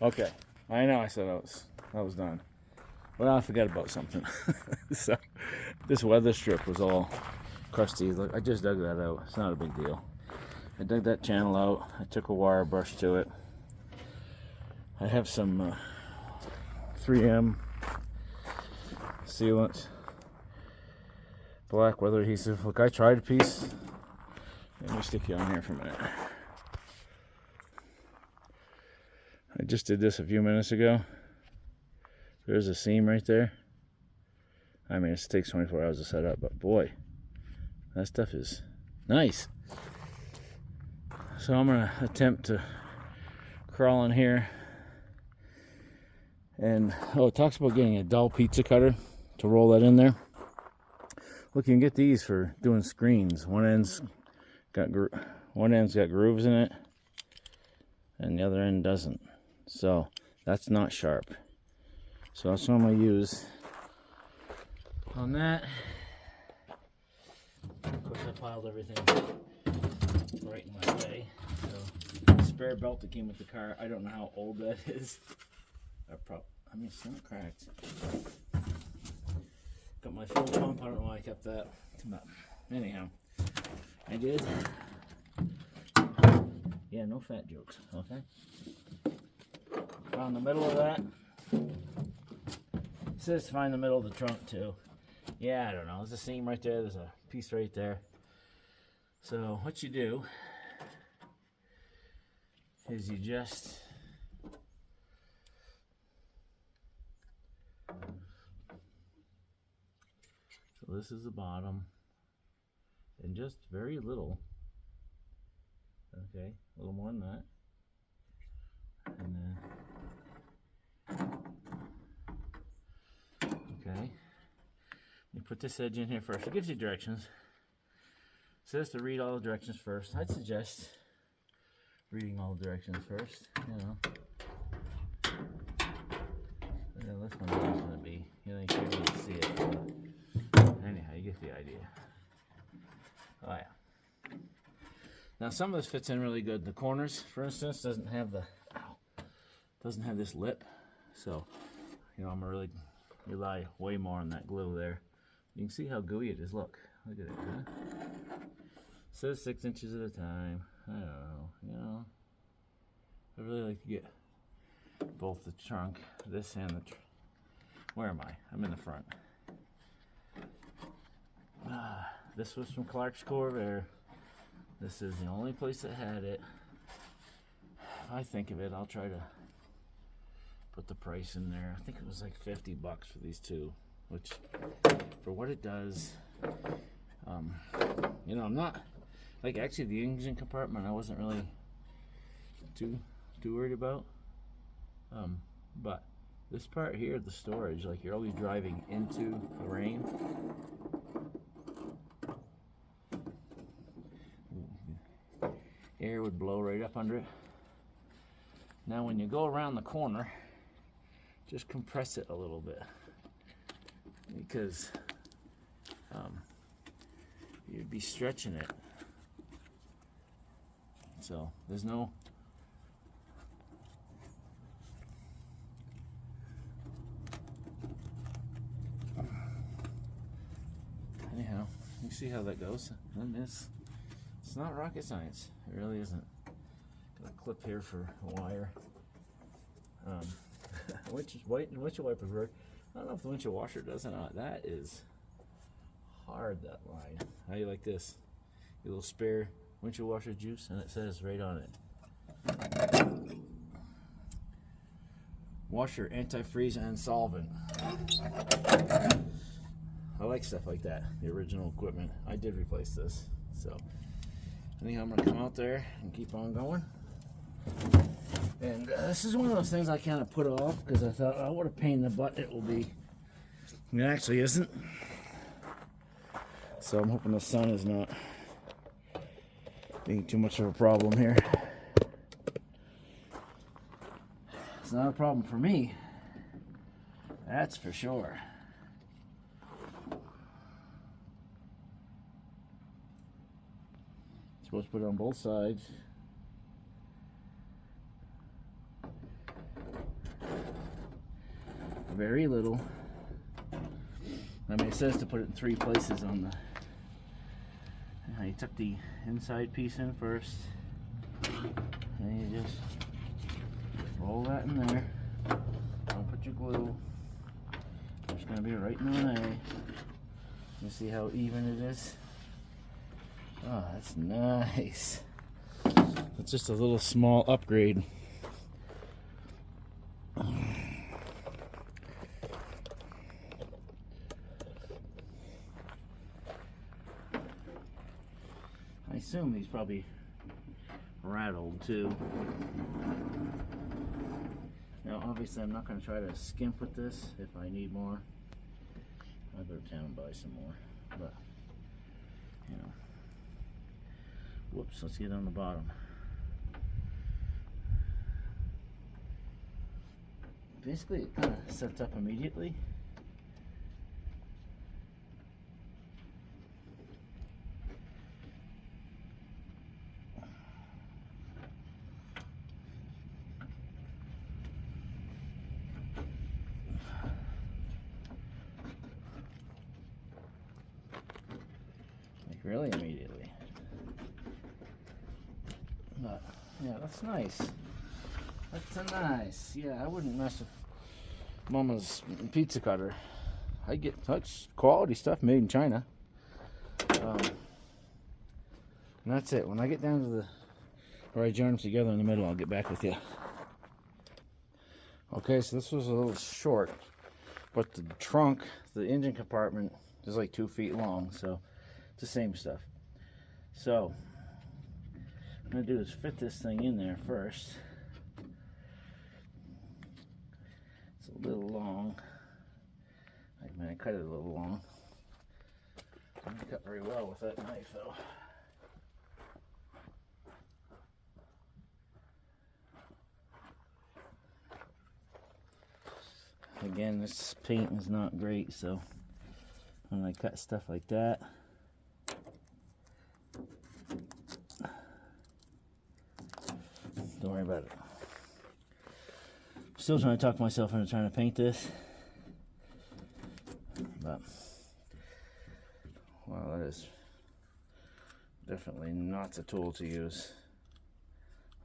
Okay, I know I said I was done. Well, I forgot about something. So, this weather strip was all crusty. Look, I just dug that out. It's not a big deal. I dug that channel out. I took a wire brush to it. I have some 3M sealant, black weather adhesive. Look, I tried a piece. Let me stick you on here for a minute. I just did this a few minutes ago. There's a seam right there. I mean, it takes 24 hours to set up, but boy, that stuff is nice. So I'm gonna attempt to crawl in here. And it talks about getting a dull pizza cutter to roll that in there. Look, you can get these for doing screens. One end's got grooves in it, and the other end doesn't. So that's not sharp. So that's what I'm gonna use on that. Of course, I piled everything right in my way. So the spare belt that came with the car, I don't know how old that is. I mean, it's not cracked. Got my fuel pump. I don't know why I kept that. But anyhow, I did. Yeah, no fat jokes. Okay. Found the middle of that. It says to find the middle of the trunk too. Yeah, I don't know. There's a seam right there. There's a piece right there. So what you do is you just this is the bottom, and just very little. Okay, a little more than that, and then okay. You put this edge in here first. It gives you directions. It says to read all the directions first. I'd suggest reading all the directions first. You know, this one is going to be. You know, you can't really see it. Anyhow, you get the idea. Oh yeah. Now some of this fits in really good. The corners, for instance, doesn't have this lip, so you know I'm gonna really rely way more on that glue there. You can see how gooey it is. Look at it. Huh? It says 6 inches at a time. I don't know. You know, I really like to get both the trunk, this and the. Where am I? I'm in the front. This was from Clark's Corvair. This is the only place that had it. If I think of it, I'll try to put the price in there. I think it was like $50 for these two, which for what it does, you know, I'm not like actually the engine compartment I wasn't really too worried about, but this part here, the storage, like you're always driving into the rain. Air would blow right up under it. Now when you go around the corner, just compress it a little bit, because you'd be stretching it. So there's no anyhow, you see how that goes. And it's not rocket science. It really isn't. Got a clip here for a wire. Windshield wipers work. I don't know if the windshield washer does or not. That is hard, that line. How you like this? A little spare windshield washer juice, and it says right on it. Washer, antifreeze, and solvent. I like stuff like that. The original equipment. I did replace this. So anyhow, I'm gonna come out there and keep on going. And this is one of those things I kind of put off because I thought, oh, what a pain in the butt it will be. It actually isn't. So I'm hoping the sun is not being too much of a problem here. It's not a problem for me, that's for sure. Supposed to put it on both sides. very little. I mean, it says to put it in 3 places on the. You took the inside piece in first, and you just roll that in there. Don't put your glue. It's going to be right in the way. You see how even it is? Oh, that's nice. It's just a little small upgrade. I assume these probably rattled too. Now obviously I'm not going to try to skimp with this. If I need more, I'll go to town and buy some more. But, you know. Whoops, let's get on the bottom. Basically it kind of sets up immediately. Really immediately. But yeah, that's nice. That's a nice. Yeah, I wouldn't mess with Mama's pizza cutter. I get such quality stuff made in China. And that's it. When I get down to the where I join them together in the middle, I'll get back with you. Okay, so this was a little short, but the trunk, the engine compartment, is like 2 feet long, so the same stuff. So what I'm going to do is fit this thing in there first. It's a little long. I cut it a little long. I didn't cut very well with that knife though. Again, this paint is not great, so when I cut stuff like that, don't worry about it. Still trying to talk myself into trying to paint this, but well, that is definitely not the tool to use.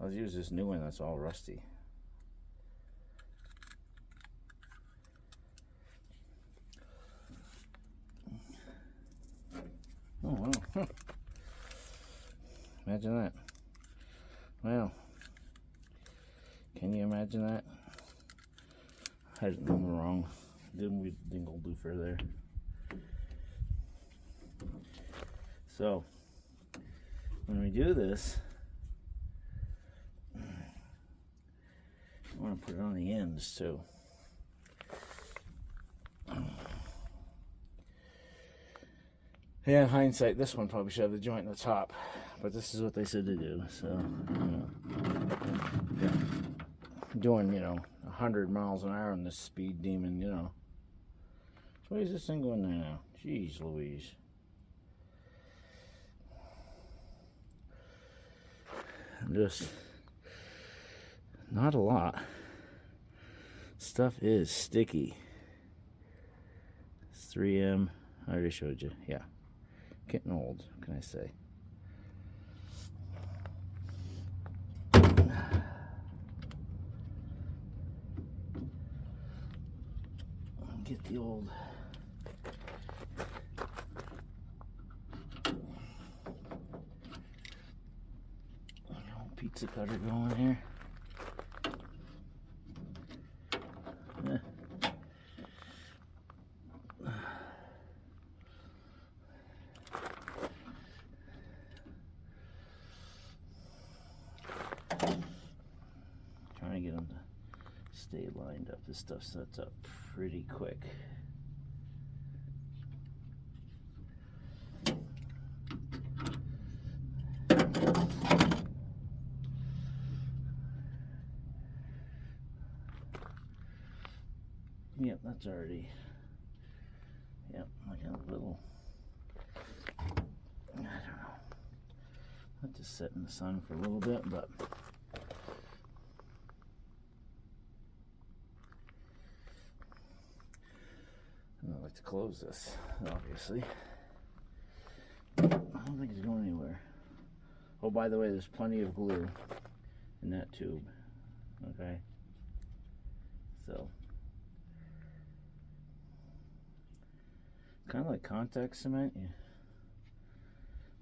I'll use this new one that's all rusty. Oh wow! Huh. Imagine that. Well, can you imagine that? I didn't go wrong. Didn't we dingle doofer there? So when we do this, I want to put it on the ends too. Yeah, in hindsight, this one probably should have the joint in the top, but this is what they said to do. So, yeah. Doing, 100 miles an hour on this speed demon, So where's this thing going there now? Jeez Louise. Just not a lot. Stuff is sticky. It's 3M. I already showed you. Yeah. Getting old, what can I say? Get the old pizza cutter going here. Trying to get them to stay lined up. This stuff sets up pretty quick. Yep, that's already, yep, like a little, I don't know, let this sit in the sun for a little bit, but have to close this, obviously. I don't think it's going anywhere. Oh, by the way, there's plenty of glue in that tube. Okay. So, kind of like contact cement. You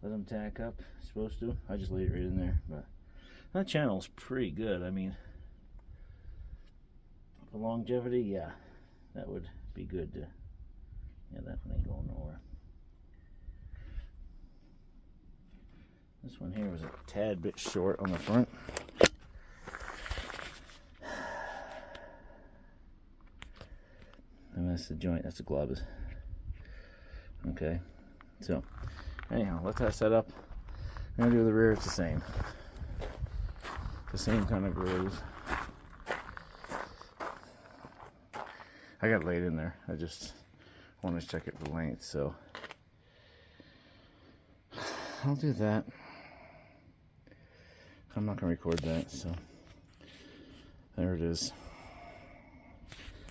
let them tack up. You're supposed to. I just laid it right in there, but that channel's pretty good. I mean, for longevity, yeah, that would be good to. Yeah, that one ain't going nowhere. This one here was a tad bit short on the front. And that's the joint, that's the gloves. Okay, so anyhow, let that set up. I'm gonna do the rear, it's the same. The same kind of groove. I got it laid in there. I just want to check it for length, so I'll do that. I'm not gonna record that, so there it is.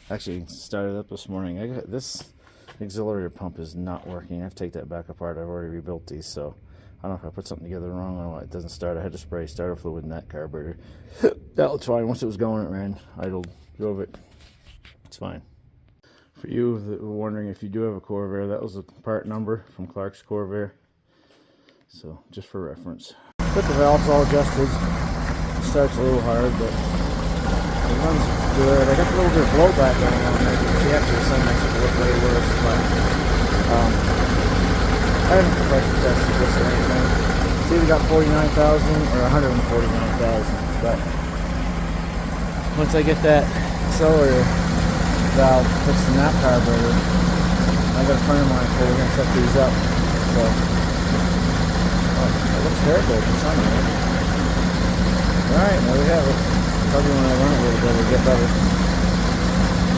Actually started up this morning. I got this auxiliary pump is not working. I have to take that back apart. I've already rebuilt these, so I don't know if I put something together wrong or what. It doesn't start. I had to spray starter fluid in that carburetor. That was fine. Once it was going, it ran. Idled, drove it. It's fine. For you that were wondering if you do have a Corvair, that was the part number from Clark's Corvair. So just for reference. But the valve's all adjusted. It starts a little hard, but it runs good. I got a little bit of blowback going on there. See, actually the sun makes it look way worse, but I haven't pressure tested this or anything. See, we got 49,000 or 149,000, but once I get that accelerator valve fixed in that carburetor, I got a friend of mine, so we're going to set these up. So, it looks terrible with the sun, right? Alright, there we have it. Probably when I run it a little bit, it'll get better.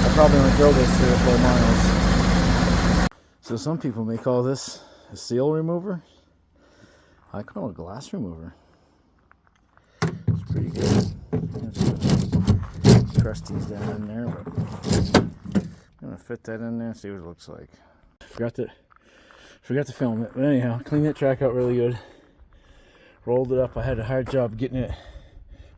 I probably only drove this 3 or 4 miles. So some people may call this a seal remover. I call it a glass remover. It's pretty good. Crusties down in there, but I'm gonna fit that in there and see what it looks like. Forgot to film it, but anyhow, cleaned that track out really good. Rolled it up. I had a hard job getting it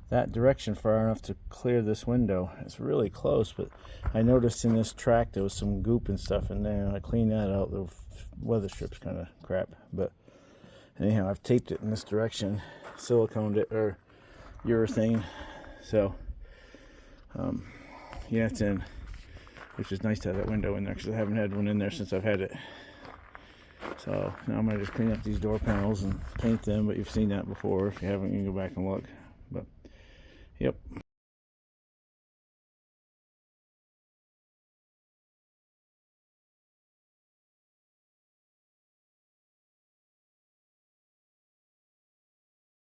that direction far enough to clear this window. It's really close, but I noticed in this track there was some goop and stuff in there. I cleaned that out. The weather strip's kind of crap, but anyhow, I've taped it in this direction, siliconed it, or urethane. So yeah, it's in, which is nice to have that window in there because I haven't had one in there since I've had it. So now I'm going to just clean up these door panels and paint them, but you've seen that before. If you haven't, you can go back and look. But yep.